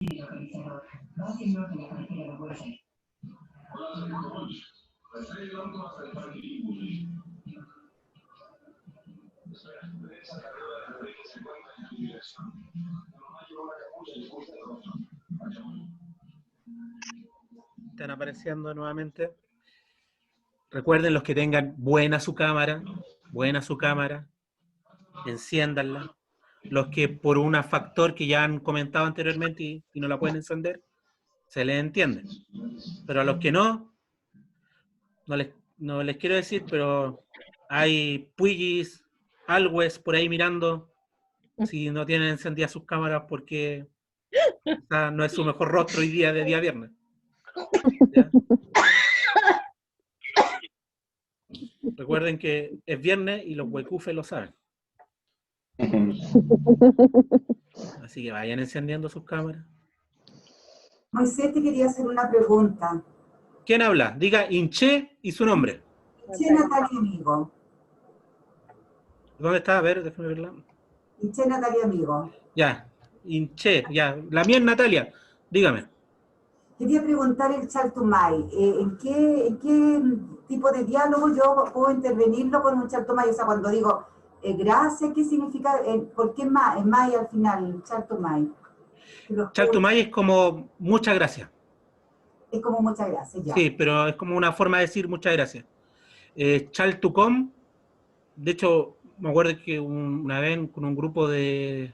Están apareciendo nuevamente. Recuerden, los que tengan buena su cámara, enciéndanla. Los que por un factor que ya han comentado anteriormente y no la pueden encender, se les entiende. Pero a los que no les quiero decir, pero hay puigis, alwes por ahí mirando, si no tienen encendidas sus cámaras porque no es su mejor rostro hoy día de día viernes. ¿Ya? Recuerden que es viernes y los huecufes lo saben. Así que vayan encendiendo sus cámaras. Moisés, te quería hacer una pregunta. ¿Quién habla? Diga Inche y su nombre. Inche Natalia Amigo. ¿Dónde está? A ver, déjame verla. Inche Natalia Amigo. Ya, Inche, ya. La mía es Natalia. Dígame. Quería preguntar el Chaltumay. ¿En qué tipo de diálogo yo puedo intervenirlo con un Chaltumay? O sea, cuando digo gracias, ¿qué significa? ¿Por qué May al final, Chaltumay? Chaltumay es como muchas gracias. Es como muchas gracias, ya. Sí, pero es como una forma de decir muchas gracias. Chaltucom, de hecho, me acuerdo que una vez con un grupo de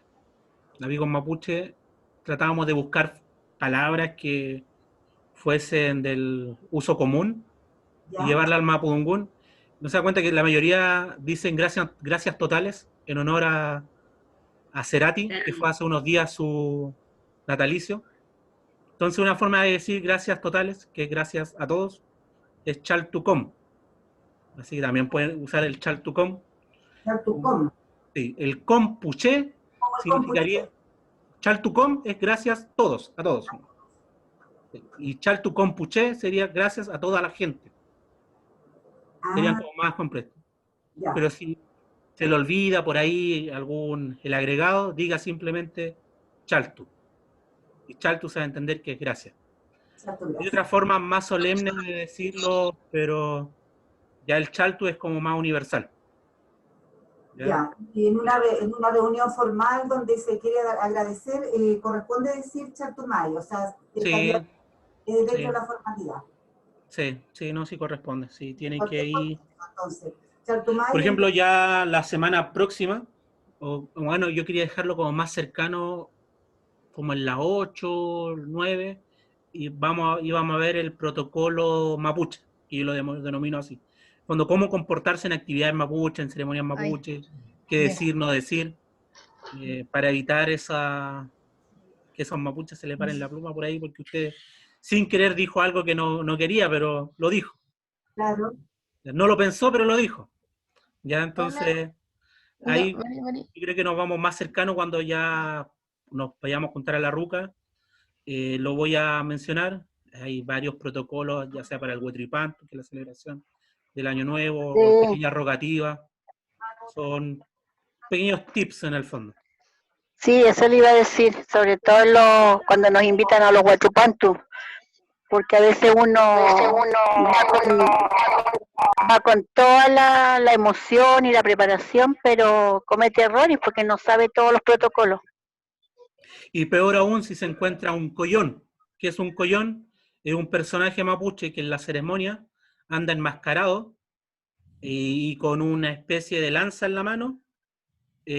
amigos mapuche tratábamos de buscar palabras que fuesen del uso común ¿Ya? y llevarla al mapudungún. Nos da cuenta que la mayoría dicen gracias totales en honor a Cerati, que fue hace unos días su natalicio. Entonces, una forma de decir gracias totales, que es gracias a todos, es Chaltucom. Así que también pueden usar el Chaltucom. Chaltucom. Sí, el compuché significaría. Chaltucom es gracias todos, a todos. Y Chaltucompuché sería gracias a toda la gente. Serían como más completos. Ya. Pero si se le olvida por ahí el agregado, diga simplemente Chaltu. Y Chaltu se va a entender que es gracias. Hay otra forma más solemne de decirlo, pero ya el Chaltu es como más universal. Ya, y en una reunión formal donde se quiere agradecer, corresponde decir Chaltumay, o sea, estaría dentro de la formalidad. Sí, no, sí corresponde. Sí, tienen que ir. Entonces, Chaltumay. Por ejemplo, ya la semana próxima, bueno, yo quería dejarlo como más cercano, como en las 8, 9, y vamos a ver el protocolo mapuche, que yo lo denomino así. Cuando cómo comportarse en actividades mapuche, en ceremonias mapuche, qué decir, no decir, para evitar que esos mapuches se le paren la pluma por ahí, porque usted sin querer dijo algo que no quería, pero lo dijo. Claro. No lo pensó, pero lo dijo. Ya, entonces, ahí yo creo que nos vamos más cercanos cuando ya nos vayamos a juntar a la ruca. Lo voy a mencionar. Hay varios protocolos, ya sea para el Huetripanto, que es la celebración del Año Nuevo, o pequeñas rogativas. Son pequeños tips en el fondo. Sí, eso le iba a decir, sobre todo cuando nos invitan a los Huachupantu, porque a veces uno va con toda la emoción y la preparación, pero comete errores porque no sabe todos los protocolos. Y peor aún si se encuentra un collón. ¿Qué es un collón? Es un personaje mapuche que en la ceremonia anda enmascarado y con una especie de lanza en la mano,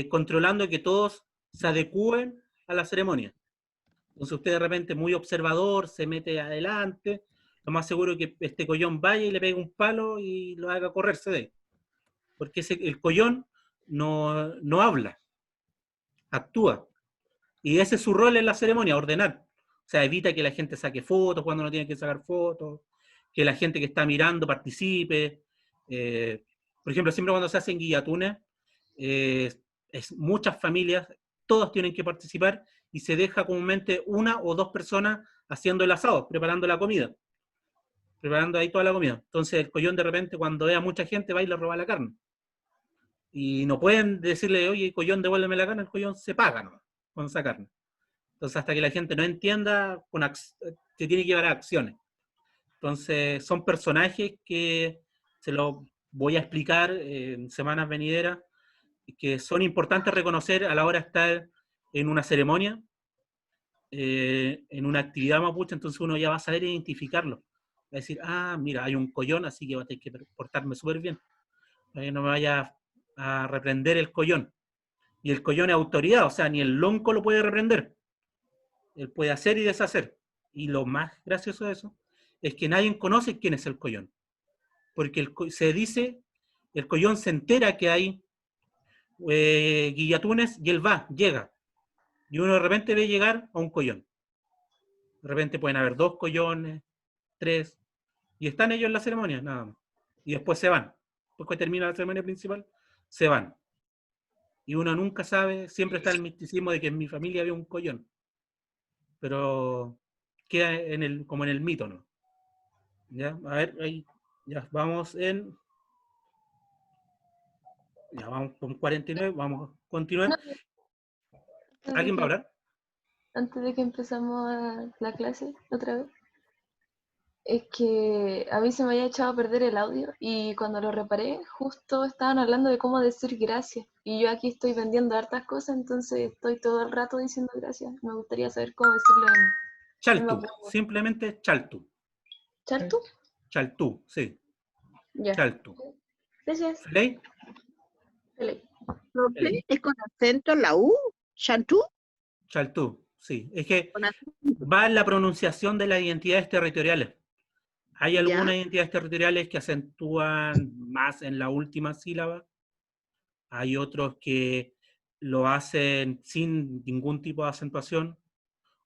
controlando que todos se adecúen a la ceremonia. Entonces usted de repente muy observador, se mete adelante, lo más seguro es que este collón vaya y le pegue un palo y lo haga correrse de ahí. Porque el collón no habla, actúa. Y ese es su rol en la ceremonia, ordenar. O sea, evita que la gente saque fotos cuando no tiene que sacar fotos, que la gente que está mirando participe. Por ejemplo, siempre cuando se hacen guillatunes, muchas familias, todos tienen que participar y se deja comúnmente una o dos personas haciendo el asado, preparando la comida. Preparando ahí toda la comida. Entonces el collón de repente cuando ve a mucha gente va y le roba la carne. Y no pueden decirle, oye, collón, devuélveme la carne, el collón se paga, ¿no? Con esa carne. Entonces, hasta que la gente no entienda, se tiene que llevar a acciones. Entonces, son personajes que se los voy a explicar en semanas venideras, que son importantes reconocer a la hora de estar en una ceremonia, en una actividad mapuche, entonces uno ya va a saber identificarlo. Va a decir, ah, mira, hay un collón, así que va a tener que portarme súper bien. Para que no me vaya a reprender el collón. Y el collón es autoridad, o sea, ni el lonco lo puede reprender. Él puede hacer y deshacer. Y lo más gracioso de eso es que nadie conoce quién es el collón. Porque se dice, el collón se entera que hay guillatunes y él llega. Y uno de repente ve llegar a un collón. De repente pueden haber 2 collones, 3, y están ellos en la ceremonia, nada más. Y después se van. Después que termina la ceremonia principal, se van. Y uno nunca sabe, siempre está el misticismo de que en mi familia había un collón. Pero queda como en el mito, ¿no? Ya, a ver, ahí, ya vamos en... Ya vamos con 49, vamos a continuar. ¿Alguien va a hablar? Antes de que empezamos la clase otra vez, es que a mí se me había echado a perder el audio y cuando lo reparé, justo estaban hablando de cómo decir gracias. Y yo aquí estoy vendiendo hartas cosas, entonces estoy todo el rato diciendo gracias. Me gustaría saber cómo decirlo en Chaltu, mapuche. simplemente Chaltu. ¿Chartu? Chaltu, sí. Ya. Chaltu. Gracias. ¿Ley? Feliz. Profe, ¿es con acento la U? ¿Chantú? Chaltu, sí. Es que Con acento. va en la pronunciación de las identidades territoriales. Hay algunas ¿Ya? identidades territoriales que acentúan más en la última sílaba. Hay otros que lo hacen sin ningún tipo de acentuación.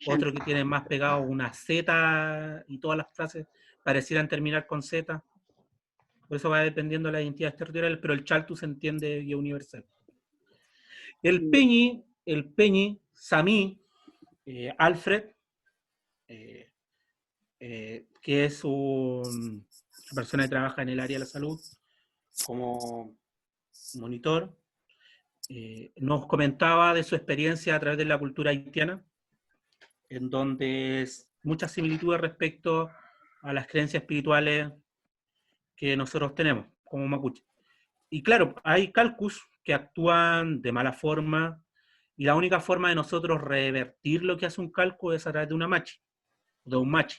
Otros que tienen más pegado una Z y todas las frases parecieran terminar con Z. Por eso va dependiendo de las identidades territoriales, pero el Chaltu se entiende y es universal. El Peñi, Samí, Alfred, que es una persona que trabaja en el área de la salud como monitor, nos comentaba de su experiencia a través de la cultura haitiana, en donde muchas similitudes respecto a las creencias espirituales que nosotros tenemos como mapuche. Y claro, hay calcus que actúan de mala forma, y la única forma de nosotros revertir lo que hace un calco es a través de una machi, de un machi.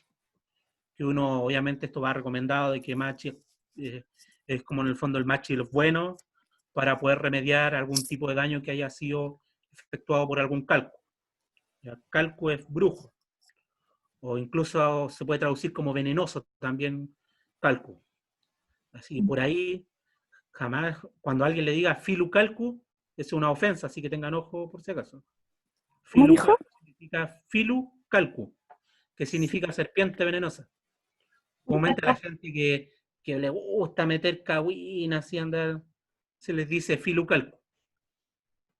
Que uno, obviamente, esto va recomendado de que machi es como en el fondo el machi de los buenos, para poder remediar algún tipo de daño que haya sido efectuado por algún calco. El calco es brujo, o incluso se puede traducir como venenoso también calco. Así que por ahí, jamás, cuando alguien le diga filu calcu, es una ofensa, así que tengan ojo por si acaso. ¿Cómo dijo? Significa filu calcu, que significa serpiente venenosa. Comúnmente la gente que le gusta meter cagüín, así andar, se les dice filu calcu.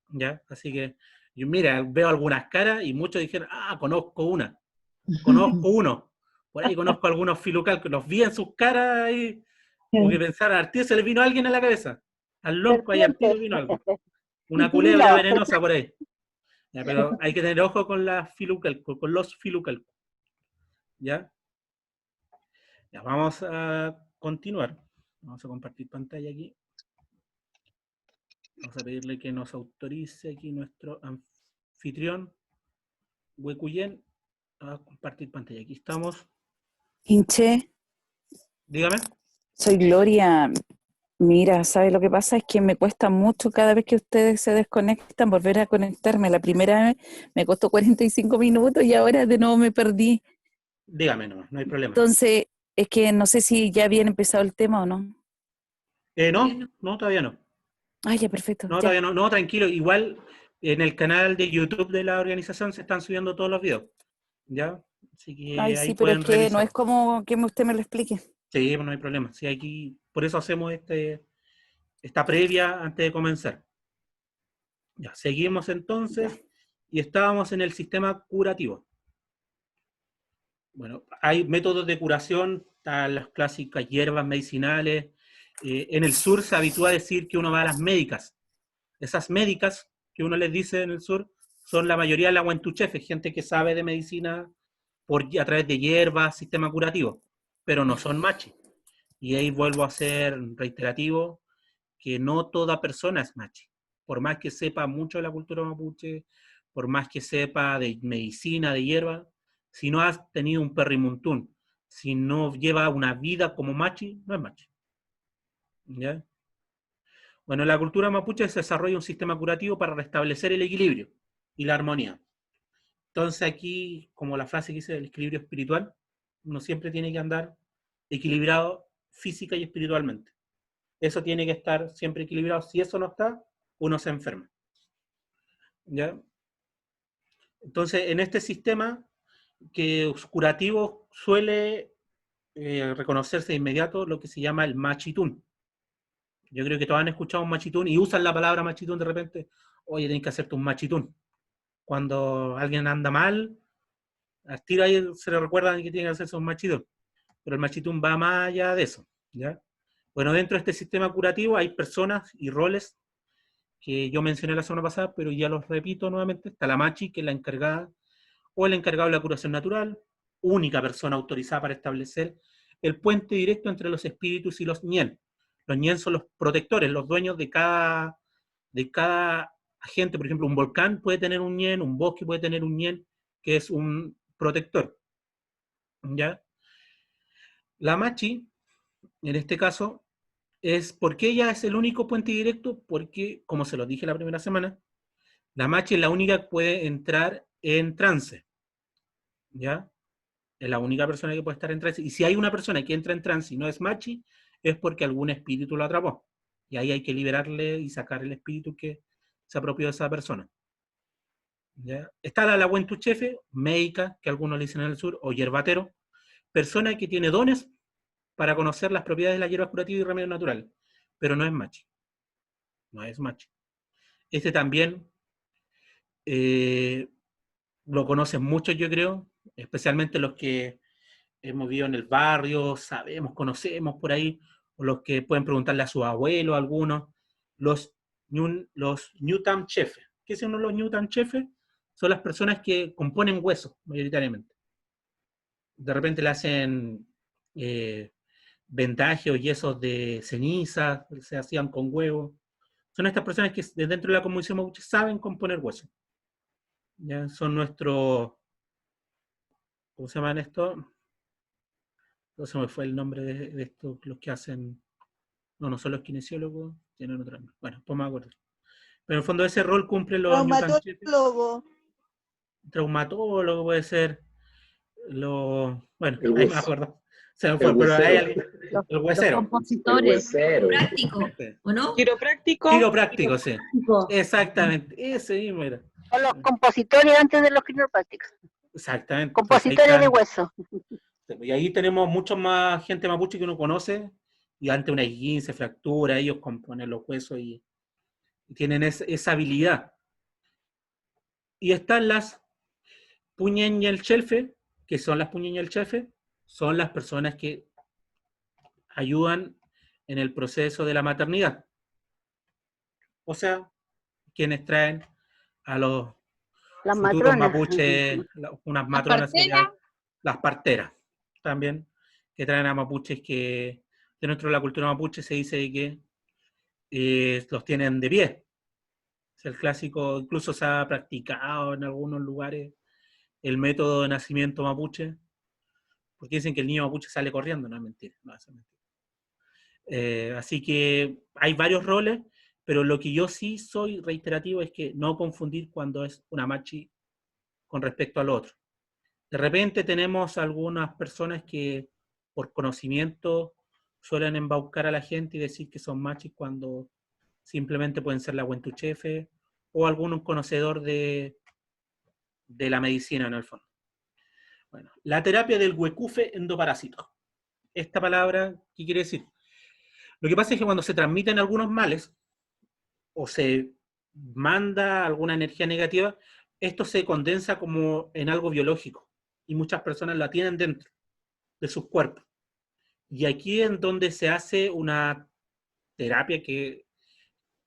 ¿Ya? Así que, yo mira, veo algunas caras y muchos dijeron, ah, conozco una, conozco uno. Por ahí conozco algunos filu calcu, los vi en sus caras y como que pensaron, al tío se le vino alguien a la cabeza. Al lonco ahí al tío vino algo. Una culebra venenosa por ahí. Ya, pero hay que tener ojo con las filucalco, con los filucalco. ¿Ya? Ya, vamos a continuar. Vamos a compartir pantalla aquí. Vamos a pedirle que nos autorice aquí nuestro anfitrión, Huecuyen, a compartir pantalla. Aquí estamos. Hinche, Dígame. soy Gloria. Mira, ¿sabes lo que pasa? Es que me cuesta mucho cada vez que ustedes se desconectan volver a conectarme. La primera vez me costó 45 minutos y ahora de nuevo me perdí. Dígame nomás, no hay problema. Entonces, es que no sé si ya habían empezado el tema o no. No, todavía no. Ah, ya, perfecto. No, ya. todavía no, tranquilo. Igual en el canal de YouTube de la organización se están subiendo todos los videos. ¿Ya? Así que Ay, ahí sí, pero es pueden que revisar. no es como que usted me lo explique. Sí, no hay problema. Sí, aquí, por eso hacemos esta previa antes de comenzar. Ya, seguimos entonces, y estábamos en el sistema curativo. Bueno, hay métodos de curación, están las clásicas hierbas medicinales. En el sur se habitúa a decir que uno va a las médicas. Esas médicas que uno les dice en el sur son la mayoría de la Huentuchefe, gente que sabe de medicina a través de hierbas, sistema curativo, pero no son machi. Y ahí vuelvo a ser reiterativo, que no toda persona es machi. Por más que sepa mucho de la cultura mapuche, por más que sepa de medicina, de hierba, si no has tenido un perrimuntún, si no lleva una vida como machi, no es machi. ¿Ya? Bueno, la cultura mapuche se desarrolla un sistema curativo para restablecer el equilibrio y la armonía. Entonces aquí, como la frase que dice, el equilibrio espiritual, uno siempre tiene que andar equilibrado física y espiritualmente. Eso tiene que estar siempre equilibrado. Si eso no está, uno se enferma. ¿Ya? Entonces, en este sistema que curativo suele reconocerse de inmediato lo que se llama el machitún. Yo creo que todos han escuchado un machitún y usan la palabra machitún de repente. Oye, tenés que hacerte un machitún. Cuando alguien anda mal, al tiro ahí se le recuerda que tiene que hacerse un machitún. Pero el machitún va más allá de eso. ¿Ya? Bueno, dentro de este sistema curativo hay personas y roles que yo mencioné la semana pasada, pero ya los repito nuevamente. Está la machi, que es la encargada, o el encargado de la curación natural, única persona autorizada para establecer el puente directo entre los espíritus y los ñen. Los ñen son los protectores, los dueños de cada agente. Por ejemplo, un volcán puede tener un ñen, un bosque puede tener un ñen, que es un protector. ¿Ya? La machi, en este caso, es porque ella es el único puente directo, porque, como se los dije la primera semana, la machi es la única que puede entrar en trance. ¿Ya? Es la única persona que puede estar en trance. Y si hay una persona que entra en trance y no es machi, es porque algún espíritu lo atrapó. Y ahí hay que liberarle y sacar el espíritu que se apropió de esa persona. ¿Ya? Está la Huentuchefe, médica, que algunos le dicen en el sur, o hierbatero, persona que tiene dones para conocer las propiedades de la hierba curativa y remedios naturales, pero no es machi. No es machi. Este también lo conocen muchos, yo creo, especialmente los que hemos vivido en el barrio, sabemos, conocemos por ahí, o los que pueden preguntarle a sus abuelos, algunos, los Newton Chefes. ¿Qué son los Newton Chefes? Son las personas que componen huesos, mayoritariamente. De repente le hacen vendajes o yesos de ceniza, se hacían con huevo. Son estas personas que dentro de la comunidad mapuche saben componer huesos. ¿Ya? Son nuestros, ¿cómo se llaman estos? No se me fue el nombre de estos, los que hacen, no son los kinesiólogos, tienen otro nombre. Bueno, pues me acuerdo. Pero en el fondo ese rol cumple los Traumatólogo. traumatólogo, puede ser, bueno, El ahí me hues- acuerdo. Se me fue, el pero hay huesero. alguien, el Los huesero. El compositores. huesero. Práctico, Sí. ¿o no? Quiropráctico. Quiropráctico, sí. Práctico. Exactamente, ese mismo era. Son los compositores antes de los quiroprácticos. Exactamente. Compositores de hueso. Y ahí tenemos mucho más gente mapuche que uno conoce, y ante una esguince, fractura, ellos componen los huesos y tienen esa habilidad. Y están las puñeñelchefe, que son las puñeñelchefe, son las personas que ayudan en el proceso de la maternidad. O sea, quienes traen a los Las futuros matronas. mapuches, unas matronas, las parteras, también, que traen a mapuches que dentro de la cultura mapuche se dice que los tienen de pie. Es el clásico, incluso se ha practicado en algunos lugares el método de nacimiento mapuche, porque dicen que el niño mapuche sale corriendo, no es mentira, no es mentira. Así que hay varios roles, pero lo que yo sí soy reiterativo es que no confundir cuando es una machi con respecto al otro. De repente tenemos algunas personas que por conocimiento suelen embaucar a la gente y decir que son machis cuando simplemente pueden ser la Huentuchefe o algún conocedor de la medicina en el fondo. Bueno, la terapia del huecufe endoparásito. Esta palabra, ¿qué quiere decir? Lo que pasa es que cuando se transmiten algunos males o se manda alguna energía negativa, esto se condensa como en algo biológico y muchas personas la tienen dentro de sus cuerpos. Y aquí es donde se hace una terapia que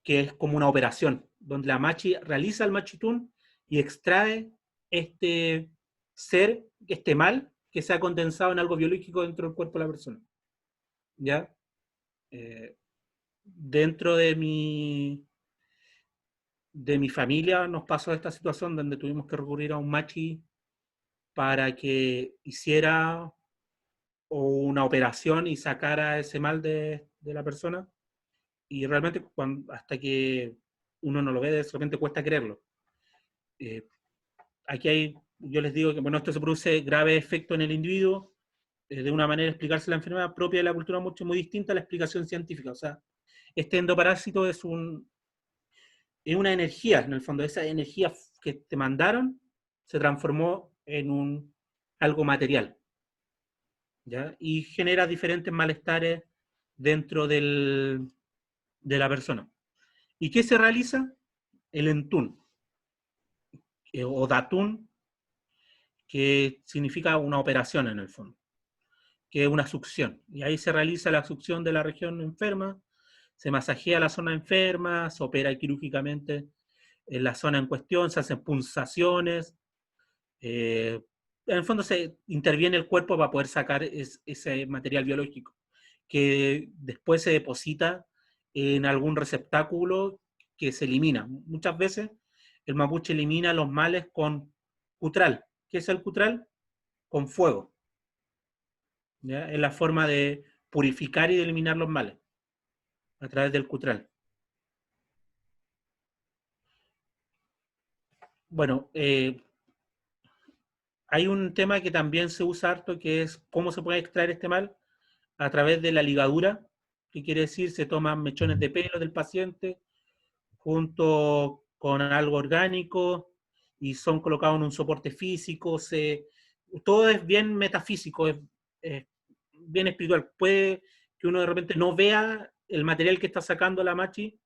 es como una operación, donde la machi realiza el machitún y extrae este ser, este mal, que se ha condensado en algo biológico dentro del cuerpo de la persona. ¿Ya? Dentro de mi familia nos pasó esta situación donde tuvimos que recurrir a un machi para que hiciera una operación y sacara ese mal de la persona. Y realmente hasta que uno no lo ve, de repente cuesta creerlo. Aquí yo les digo que bueno, esto se produce grave efecto en el individuo, de una manera de explicarse la enfermedad propia de la cultura mucho muy distinta a la explicación científica. O sea, este endoparásito es una energía, en el fondo, esa energía que te mandaron se transformó en algo material, ¿ya? Y genera diferentes malestares dentro de la persona. ¿Y qué se realiza? El entún, o datún, que significa una operación en el fondo, que es una succión. Y ahí se realiza la succión de la región enferma, se masajea la zona enferma, se opera quirúrgicamente en la zona en cuestión, se hacen pulsaciones, en el fondo se interviene el cuerpo para poder sacar ese material biológico, que después se deposita en algún receptáculo que se elimina. Muchas veces el mapuche elimina los males con cutral. ¿Qué es el cutral? Con fuego. ¿Ya? Es la forma de purificar y de eliminar los males a través del cutral. Bueno, hay un tema que también se usa harto, que es cómo se puede extraer este mal a través de la ligadura, que quiere decir se toman mechones de pelo del paciente junto con algo orgánico y son colocados en un soporte físico. Todo es bien metafísico, es bien espiritual. Puede que uno de repente no vea el material que está sacando la machi,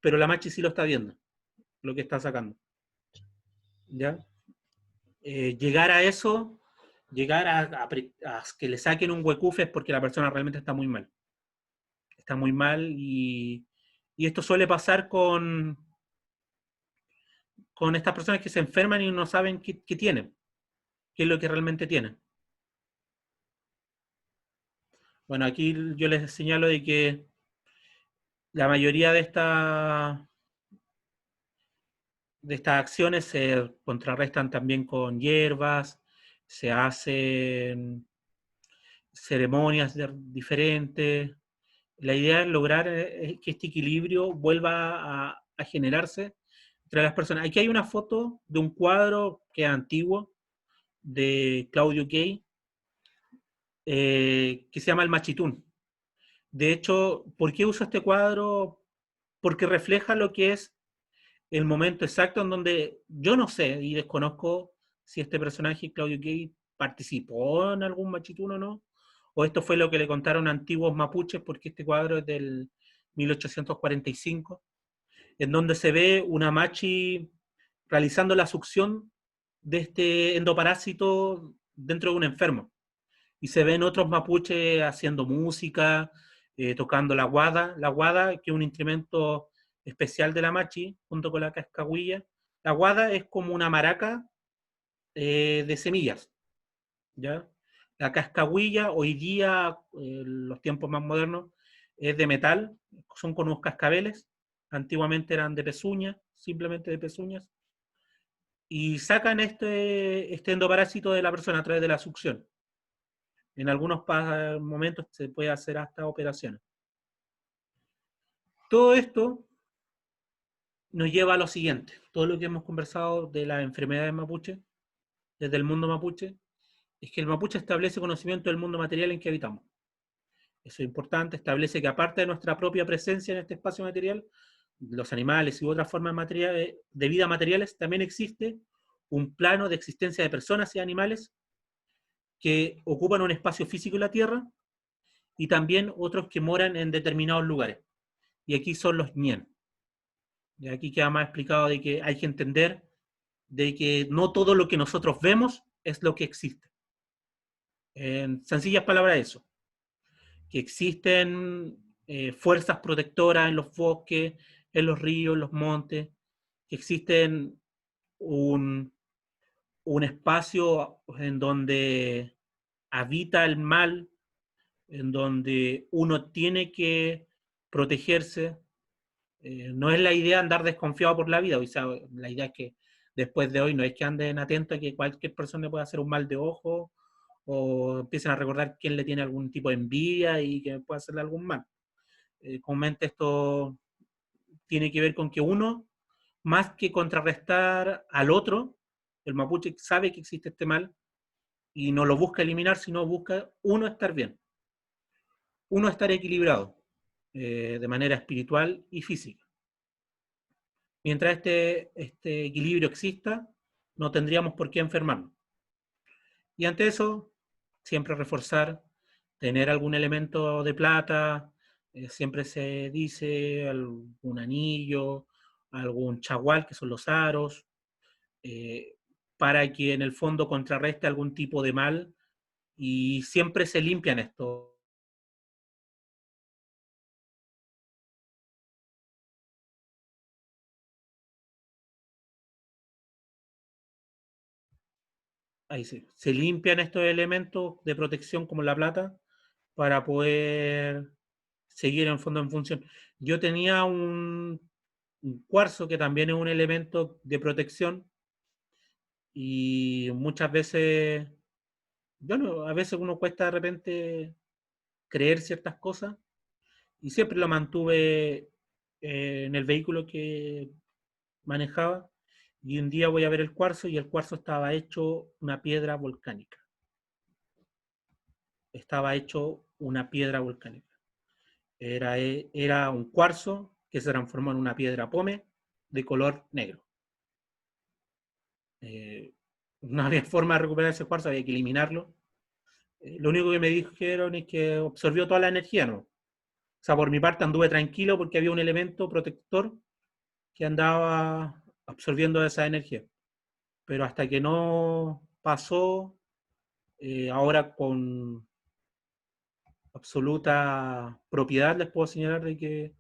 pero la machi sí lo está viendo, lo que está sacando. ¿Ya? Llegar a eso, llegar a que le saquen un huecufe es porque la persona realmente está muy mal. Está muy mal y esto suele pasar con estas personas que se enferman y no saben qué tienen, qué es lo que realmente tienen. Bueno, aquí yo les señalo de que la mayoría de estas acciones se contrarrestan también con hierbas, se hacen ceremonias diferentes. La idea es lograr que este equilibrio vuelva a generarse entre las personas. Aquí hay una foto de un cuadro que es antiguo, de Claudio Gay, que se llama El Machitún. De hecho, ¿por qué uso este cuadro? Porque refleja lo que es el momento exacto en donde yo no sé y desconozco si este personaje, Claudio Gay, participó en algún Machitún o no, o esto fue lo que le contaron antiguos mapuches, porque este cuadro es del 1845, en donde se ve una machi realizando la succión de este endoparásito dentro de un enfermo. Y se ven otros mapuches haciendo música, tocando la guada. La guada, que es un instrumento especial de la machi, junto con la cascahuilla. La guada es como una maraca de semillas, ¿ya? La cascahuilla, hoy día, los tiempos más modernos, es de metal, son con unos cascabeles. Antiguamente eran de pezuñas, simplemente de pezuñas. Y sacan este endoparásito de la persona a través de la succión. En algunos momentos se puede hacer hasta operaciones. Todo esto nos lleva a lo siguiente. Todo lo que hemos conversado de las enfermedades mapuche, desde el mundo mapuche, es que el mapuche establece conocimiento del mundo material en que habitamos. Eso es importante, establece que aparte de nuestra propia presencia en este espacio material, los animales y otras formas de vida materiales, también existe un plano de existencia de personas y animales que ocupan un espacio físico en la Tierra y también otros que moran en determinados lugares. Y aquí son los ñen. Y aquí queda más explicado de que hay que entender de que no todo lo que nosotros vemos es lo que existe. En sencillas palabras eso. Que existen fuerzas protectoras en los bosques, en los ríos, en los montes, que existen un espacio en donde habita el mal, en donde uno tiene que protegerse. No es la idea andar desconfiado por la vida, o sea, la idea es que después de hoy no es que anden atentos a que cualquier persona le pueda hacer un mal de ojo o empiecen a recordar quién le tiene algún tipo de envidia y que puede hacerle algún mal. Comúnmente esto tiene que ver con que uno, más que contrarrestar al otro, el mapuche sabe que existe este mal y no lo busca eliminar, sino busca uno estar bien, uno estar equilibrado de manera espiritual y física. Mientras este equilibrio exista, no tendríamos por qué enfermarnos. Y ante eso, siempre reforzar, tener algún elemento de plata, siempre se dice algún anillo, algún chagual, que son los aros, eh, para que en el fondo contrarreste algún tipo de mal y siempre se limpian esto. Ahí sí, se limpian estos elementos de protección como la plata para poder seguir en fondo en función. Yo tenía un cuarzo que también es un elemento de protección y muchas veces, bueno, a veces uno cuesta de repente creer ciertas cosas y siempre lo mantuve en el vehículo que manejaba y un día voy a ver el cuarzo y el cuarzo estaba hecho una piedra volcánica. Estaba hecho una piedra volcánica. Era un cuarzo que se transformó en una piedra pome de color negro. No había forma de recuperar ese cuarzo, había que eliminarlo. Lo único que me dijeron es que absorbió toda la energía, ¿no? O sea, por mi parte anduve tranquilo porque había un elemento protector que andaba absorbiendo esa energía. Pero hasta que no pasó, ahora con absoluta propiedad les puedo señalar de que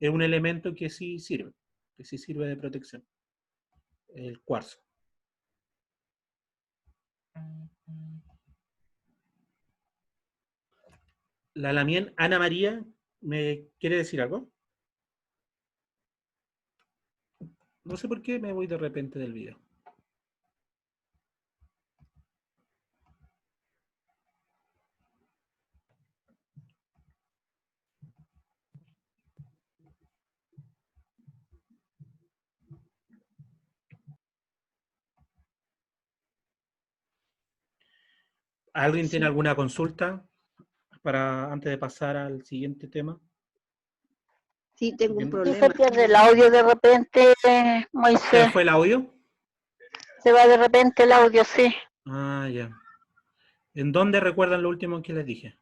es un elemento que sí sirve de protección, el cuarzo. La Lamien Ana María, ¿me quiere decir algo? No sé por qué me voy de repente del video. ¿Alguien tiene Sí. alguna consulta para antes de pasar al siguiente tema? Sí, tengo un Bien. Sí, se problema. pierde el audio de repente, ¿Se Moisés. fue el audio? Se va de repente el audio, sí. Ah, ya. ¿En dónde recuerdan lo último que les dije?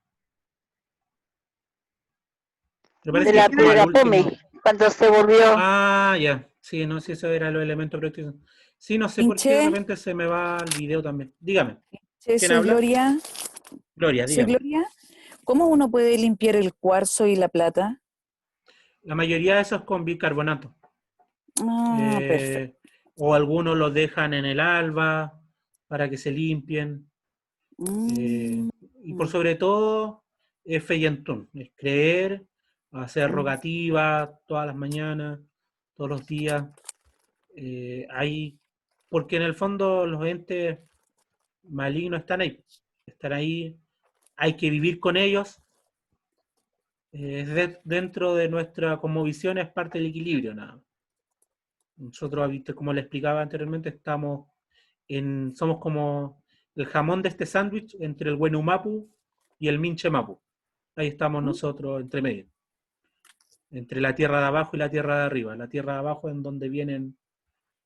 Me parece De que la es como al piedra Pome, último. cuando se volvió. Ah, ya. Sí, no sé si eso era los elementos prácticos. Sí, no sé por qué de Pinche, repente se me va el video también. Dígame. ¿Quién soy habla? Gloria. Gloria, Soy dígame. Gloria. ¿Cómo uno puede limpiar el cuarzo y la plata? La mayoría de esos con bicarbonato. Ah, perfecto. Eh, o algunos los dejan en el alba para que se limpien. Mm, Y por sobre todo, es feyentón, es creer, hacer mm, rogativas todas las mañanas, todos los días. Porque en el fondo los entes malignos están ahí, hay que vivir con ellos. Dentro de nuestra cosmovisión es parte del equilibrio, nada. Nosotros, como le explicaba anteriormente, somos como el jamón de este sándwich entre el Wenu Mapu y el Minche Mapu. Ahí estamos mm. nosotros entre medio, entre la tierra de abajo y la tierra de arriba. La tierra de abajo en donde vienen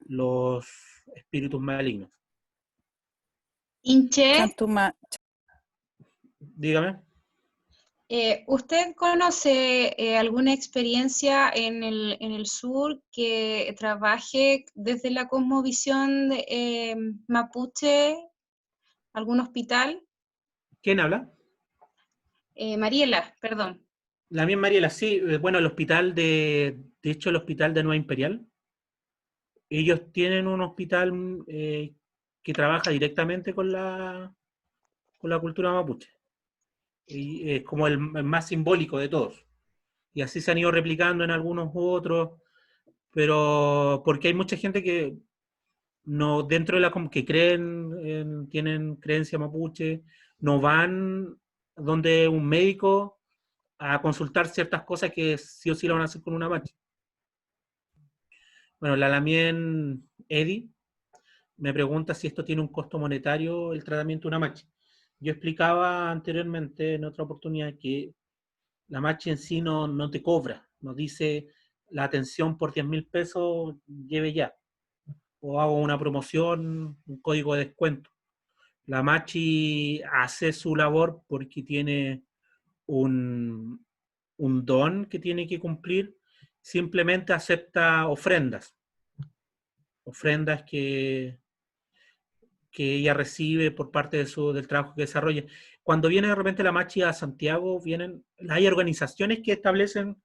los espíritus malignos. Inche, Chantuma- Dígame. ¿usted conoce alguna experiencia en el sur que trabaje desde la cosmovisión mapuche, algún hospital? ¿Quién habla? Mariela, perdón. La misma Mariela, sí. Bueno, el hospital de hecho, el hospital de Nueva Imperial ellos tienen un hospital que trabaja directamente con la cultura mapuche. Y es como el más simbólico de todos. Y así se han ido replicando en algunos otros, pero porque hay mucha gente que no, dentro de que creen, tienen creencia mapuche, no van donde un médico a consultar ciertas cosas que sí o sí lo van a hacer con una machi. Bueno, la Lamien Eddie me pregunta si esto tiene un costo monetario, el tratamiento de una machi. Yo explicaba anteriormente en otra oportunidad que la machi en sí no te cobra, nos dice la atención por 10.000 pesos, lleve ya. O hago una promoción, un código de descuento. La machi hace su labor porque tiene un don que tiene que cumplir, simplemente acepta ofrendas que ella recibe por parte del trabajo que desarrolla. Cuando viene de repente la machi a Santiago, hay organizaciones que establecen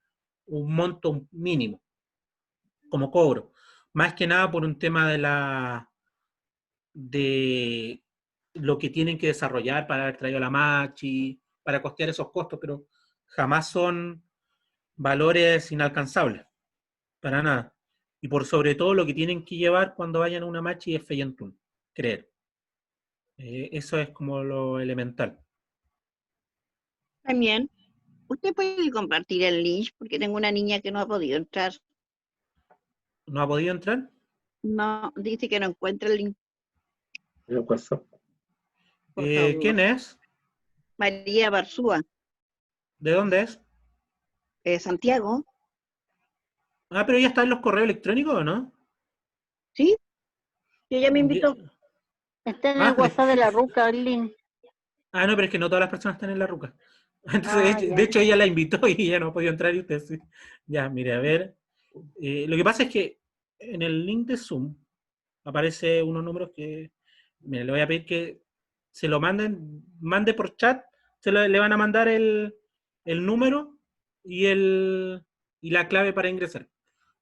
un monto mínimo como cobro, más que nada por un tema de lo que tienen que desarrollar para haber traído la machi, para costear esos costos, pero jamás son valores inalcanzables, para nada. Y por sobre todo lo que tienen que llevar cuando vayan a una machi es Feyentún, creer. Eso es como lo elemental. También, usted puede compartir el link porque tengo una niña que no ha podido entrar. ¿No ha podido entrar? No, dice que no encuentra el link, por ¿Quién favor. es? María Barzúa, ¿De dónde es? Santiago, Ah, pero ya está en los correos electrónicos, ¿o no? ¿sí? Y ella me Ye- invitó. Está en el Ah, WhatsApp de la Ruca, el link. no, pero es que no todas las personas están en la ruca. Entonces, Ah, de ya. hecho, ella la invitó y ella no ha podido entrar y usted sí. Ya, mire, a ver. Lo que pasa es que en el link de Zoom aparece unos números que, mire, le voy a pedir que se lo mande por chat, le van a mandar el número y, y la clave para ingresar.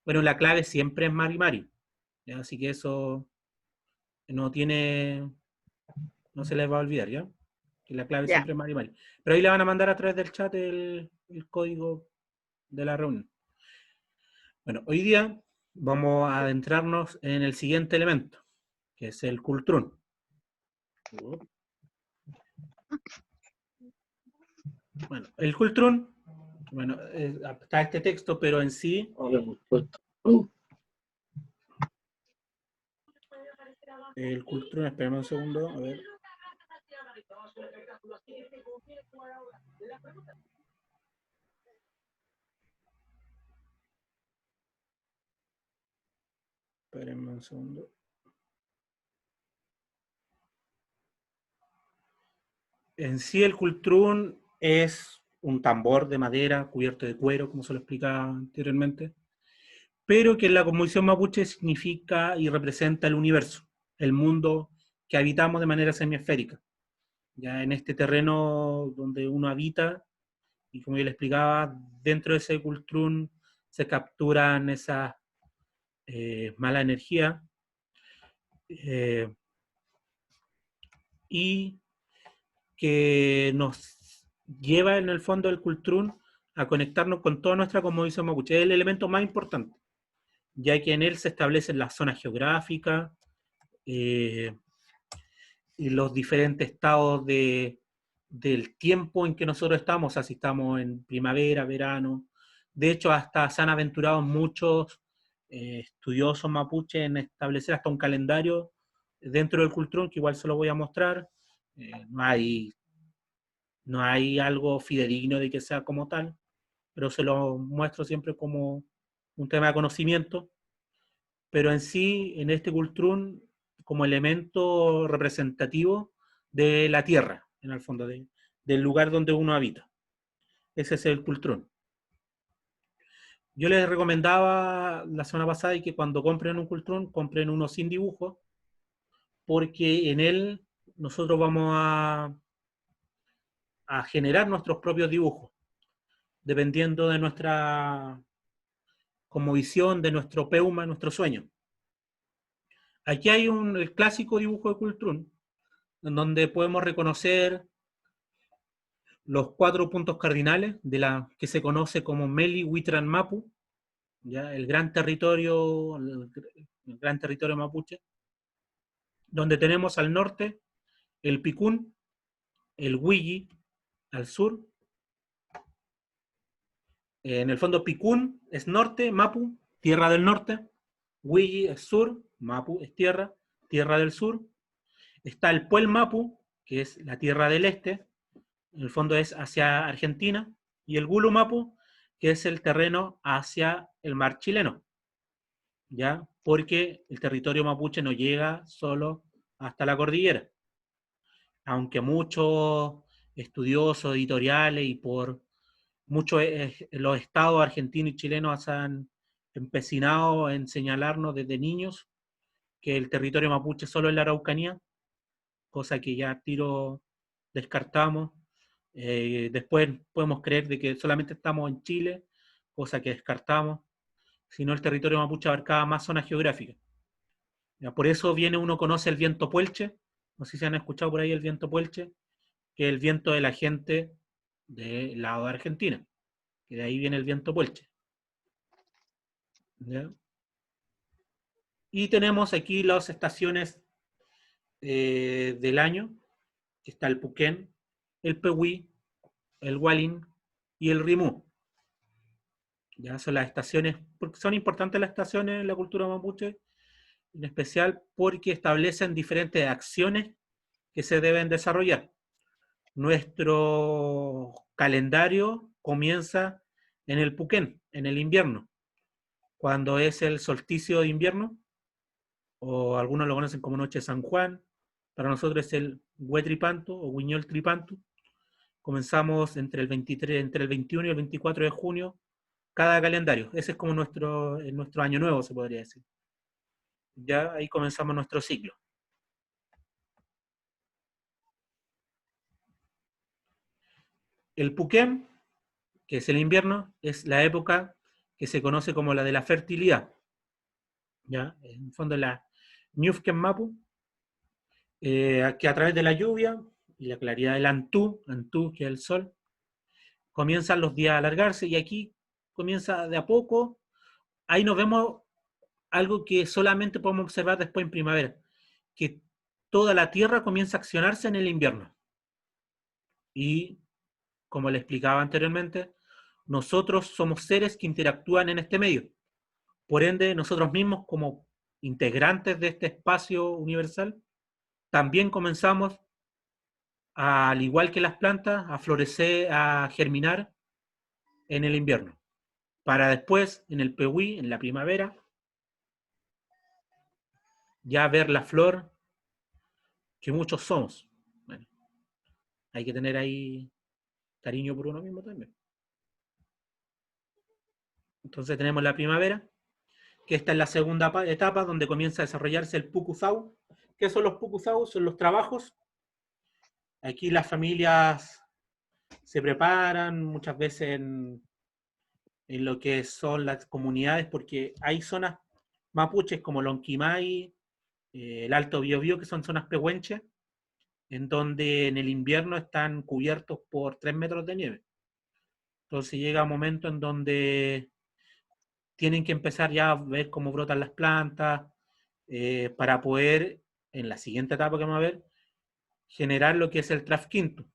Bueno, la clave siempre es Mari Mari, ¿ya? Así que eso no se les va a olvidar, ¿ya? Que la clave Ya. siempre es Mari Mari. Pero ahí le van a mandar a través del chat el código de la reunión. Bueno, hoy día vamos a adentrarnos en el siguiente elemento, que es el cultrún. Bueno, el cultrún, bueno, está este texto, pero en sí... El cultrún, espérame un segundo, a ver. Espérenme un segundo. En sí el cultrún es un tambor de madera cubierto de cuero, como se lo explicaba anteriormente, pero que en la cosmovisión mapuche significa y representa el universo, el mundo que habitamos de manera semiesférica. Ya en este terreno donde uno habita, y como yo le explicaba, dentro de ese cultrún se capturan esas mala energía y que nos lleva en el fondo del cultrún a conectarnos con toda nuestra cosmovisión mapuche. Es el elemento más importante, ya que en él se establecen las zonas geográficas y los diferentes estados del tiempo en que nosotros estamos, o sea, si estamos en primavera, verano. De hecho, hasta se han aventurado muchos estudiosos mapuche en establecer hasta un calendario dentro del cultrún, que igual se lo voy a mostrar. No hay algo fidedigno de que sea como tal, pero se lo muestro siempre como un tema de conocimiento. Pero en sí, en este cultrún, como elemento representativo de la tierra, en el fondo, del lugar donde uno habita. Ese es el cultrún. Yo les recomendaba la semana pasada que cuando compren un cultrún, compren uno sin dibujo, porque en él nosotros vamos a generar nuestros propios dibujos, dependiendo de nuestra como visión, de nuestro peuma, nuestro sueño. Aquí hay el clásico dibujo de Kultrún, en donde podemos reconocer los 4 puntos cardinales de la que se conoce como Meli Huitran Mapu, ¿ya? El gran territorio mapuche, donde tenemos al norte el Picún, el Huilli al sur. En el fondo Picún es norte, Mapu, tierra del norte. Huilli es sur, Mapu es tierra del sur. Está el Puel Mapu, que es la tierra del este, en el fondo es hacia Argentina, y el Gulu Mapu, que es el terreno hacia el mar chileno, ¿ya? Porque el territorio mapuche no llega solo hasta la cordillera. Aunque muchos estudiosos, editoriales y por muchos los estados argentinos y chilenos se han empecinado en señalarnos desde niños que el territorio mapuche solo es la Araucanía, cosa que ya tiro descartamos. Después podemos creer de que solamente estamos en Chile, cosa que descartamos, sino el territorio mapuche abarcaba más zonas geográficas. Ya, por eso uno conoce el viento puelche, no sé si han escuchado por ahí el viento puelche, que es el viento de la gente del lado de Argentina, que de ahí viene el viento puelche. ¿Ya? Y tenemos aquí las estaciones del año, que está el Puquén, el Pehuí, el Hualín y el Rimú. Ya son las estaciones, porque son importantes las estaciones en la cultura mapuche, en especial porque establecen diferentes acciones que se deben desarrollar. Nuestro calendario comienza en el Puquén, en el invierno, cuando es el solsticio de invierno, o algunos lo conocen como Noche de San Juan, para nosotros es el Huetripantu o Huiñol Tripantu. Comenzamos entre el 21 y el 24 de junio, cada calendario. Ese es como nuestro año nuevo, se podría decir. Ya ahí comenzamos nuestro ciclo. El Puquén, que es el invierno, es la época que se conoce como la de la fertilidad. ¿Ya? En el fondo la Ñufken Mapu, que a través de la lluvia y la claridad del Antú, que es el sol, comienzan los días a alargarse y aquí comienza de a poco. Ahí nos vemos algo que solamente podemos observar después en primavera, que toda la tierra comienza a accionarse en el invierno. Y, como le explicaba anteriormente, nosotros somos seres que interactúan en este medio. Por ende, nosotros mismos, como integrantes de este espacio universal, también comenzamos, al igual que las plantas, a florecer, a germinar en el invierno, para después, en el Pehuí, en la primavera, ya ver la flor que muchos somos. Bueno, hay que tener ahí cariño por uno mismo también. Entonces tenemos la primavera, que esta es la segunda etapa donde comienza a desarrollarse el Pucuzau. ¿Qué son los Pucuzau? Son los trabajos. Aquí las familias se preparan muchas veces en lo que son las comunidades, porque hay zonas mapuches como Lonquimay, el Alto Biobío, que son zonas pehuenches, en donde en el invierno están cubiertos por 3 metros de nieve. Entonces llega un momento en donde tienen que empezar ya a ver cómo brotan las plantas, para poder, en la siguiente etapa que vamos a ver, generar lo que es el Trafquintu.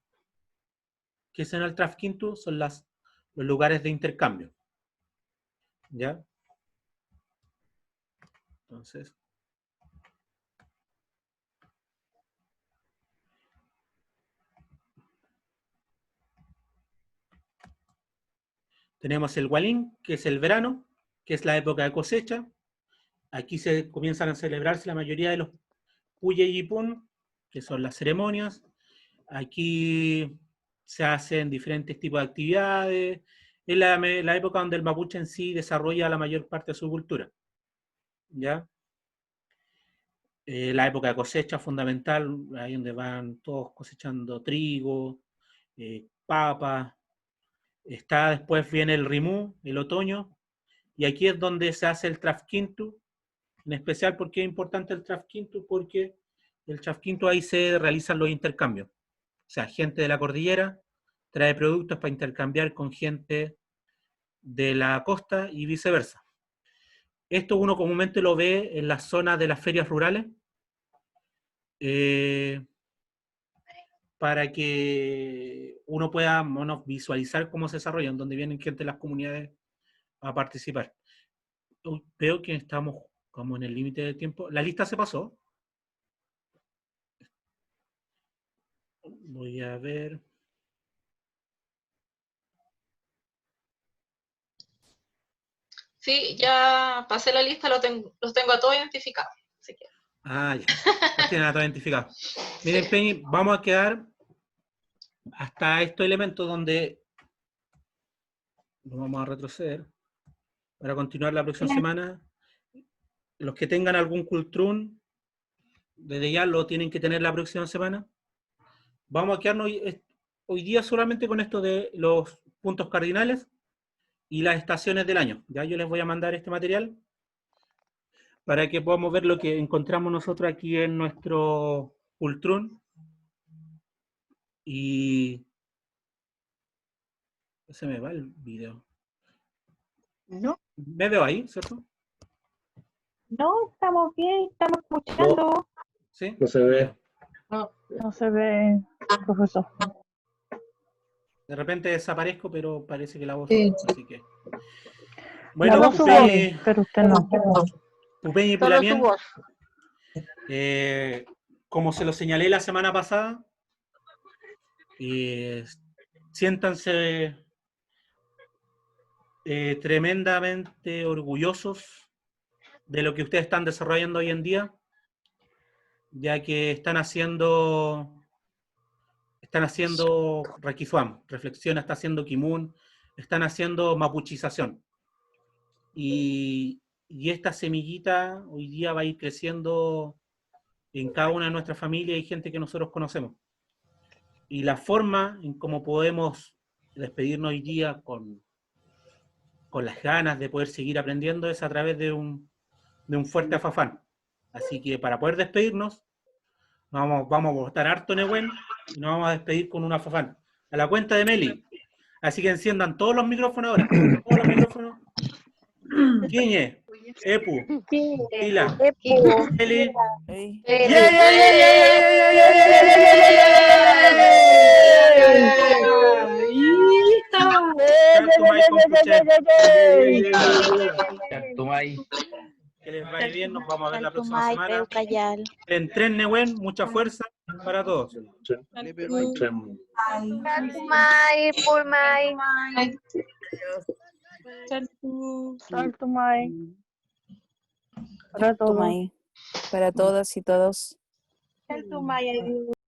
¿Qué es el Trafquintu? Son los lugares de intercambio. ¿Ya? Entonces, tenemos el Hualín, que es el verano, que es la época de cosecha. Aquí se comienzan a celebrarse la mayoría de los Puyeyipún, que son las ceremonias. Aquí se hacen diferentes tipos de actividades. Es la época donde el mapuche en sí desarrolla la mayor parte de su cultura. ¿Ya? La época de cosecha fundamental, ahí donde van todos cosechando trigo, papas. Después viene el rimú, el otoño, y aquí es donde se hace el trafquintu, En especial, ¿por qué es importante el Trafquinto? Porque el Trafquinto ahí se realizan los intercambios. O sea, gente de la cordillera trae productos para intercambiar con gente de la costa y viceversa. Esto uno comúnmente lo ve en las zonas de las ferias rurales, para que uno pueda visualizar cómo se desarrollan, donde vienen gente de las comunidades a participar. Veo que estamos como en el límite de tiempo. ¿La lista se pasó? Voy a ver. Sí, ya pasé la lista, los tengo a todos identificados. Así que. Ah, ya. Los tienen a todos identificados. Miren, Penny, vamos a quedar hasta estos elementos donde nos vamos a retroceder para continuar la próxima semana. Los que tengan algún cultrún, desde ya lo tienen que tener la próxima semana. Vamos a quedarnos hoy día solamente con esto de los puntos cardinales y las estaciones del año. Ya yo les voy a mandar este material para que podamos ver lo que encontramos nosotros aquí en nuestro Cultrún. Y se me va el video. No, Me veo ahí, ¿cierto? No, estamos bien, estamos escuchando. ¿Sí? No se ve. No se ve, profesor. De repente desaparezco, pero parece que la voz... Sí. Así que... La Bueno, voz Pupeni, sube, pero usted no. Pupeni y Solo su Pulamien, voz. como se lo señalé la semana pasada, siéntanse tremendamente orgullosos de lo que ustedes están desarrollando hoy en día, ya que están haciendo Raquizuam, Reflexiona, está haciendo Kimun, están haciendo mapuchización. Y esta semillita hoy día va a ir creciendo en cada una de nuestras familias y gente que nosotros conocemos. Y la forma en cómo podemos despedirnos hoy día con las ganas de poder seguir aprendiendo es a través de un fuerte afafán. Así que para poder despedirnos, vamos a botar harto Nehuen y nos vamos a despedir con un afafán. A la cuenta de Meli. Así que enciendan todos los micrófonos ahora. Todos los micrófonos. Quiñe, Epu, Pila, Meli. Que les vaya bien, nos vamos a ver la próxima semana. En tren Nehuen, mucha fuerza para todos. Saltumay, Pulmay. Saltumay. Para todos. Para todas y todos. Saltumay.